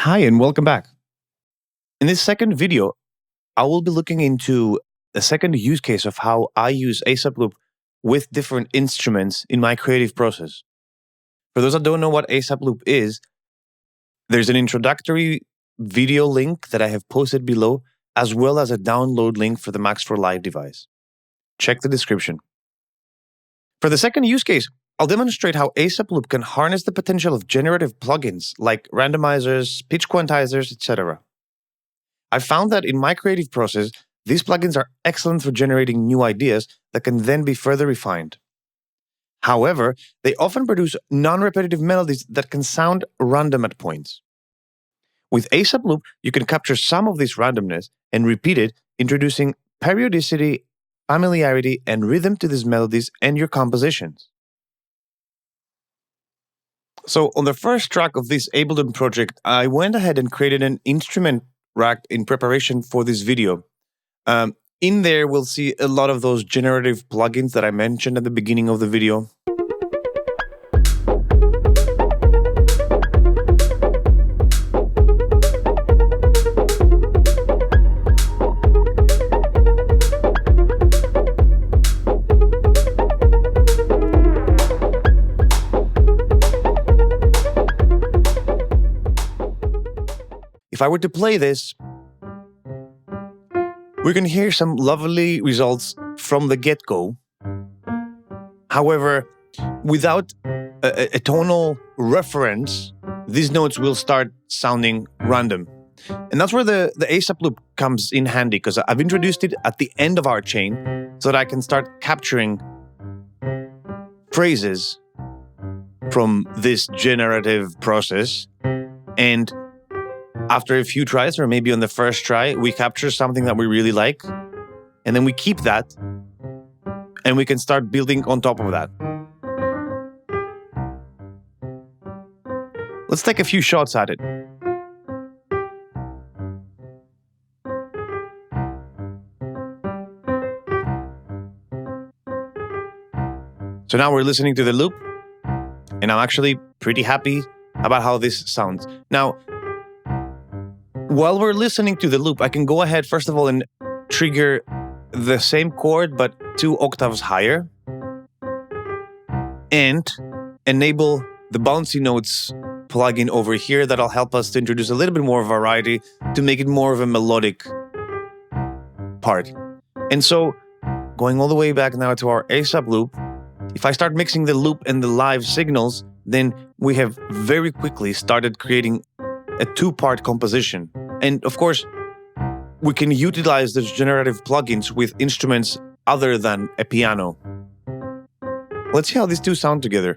Hi, and welcome back. In this second video, I will be looking into the second use case of how I use ASAP Loop with different instruments in my creative process. For those that don't know what ASAP Loop is, there's an introductory video link that I have posted below, as well as a download link for the Max for Live device. Check the description. For the second use case, I'll demonstrate how ASAP Loop can harness the potential of generative plugins like randomizers, pitch quantizers, etc. I found that in my creative process, these plugins are excellent for generating new ideas that can then be further refined. However, they often produce non-repetitive melodies that can sound random at points. With ASAP Loop, you can capture some of this randomness and repeat it, introducing periodicity, familiarity, and rhythm to these melodies and your compositions. So on the first track of this Ableton project, I went ahead and created an instrument rack in preparation for this video. In there, we'll see a lot of those generative plugins that I mentioned at the beginning of the video. If I were to play this, we're going to hear some lovely results from the get-go. However, without a tonal reference, these notes will start sounding random. And that's where the ASAP Loop comes in handy, because I've introduced it at the end of our chain so that I can start capturing phrases from this generative process. And after a few tries, or maybe on the first try, we capture something that we really like, and then we keep that, and we can start building on top of that. Let's take a few shots at it. So now we're listening to the loop, and I'm actually pretty happy about how this sounds. Now, while we're listening to the loop, I can go ahead, first of all, and trigger the same chord, but 2 octaves higher, and enable the bouncy notes plugin over here that'll help us to introduce a little bit more variety to make it more of a melodic part. And so, going all the way back now to our ASAP Loop, if I start mixing the loop and the live signals, then we have very quickly started creating a 2-part composition. And of course, we can utilize those generative plugins with instruments other than a piano. Let's see how these two sound together.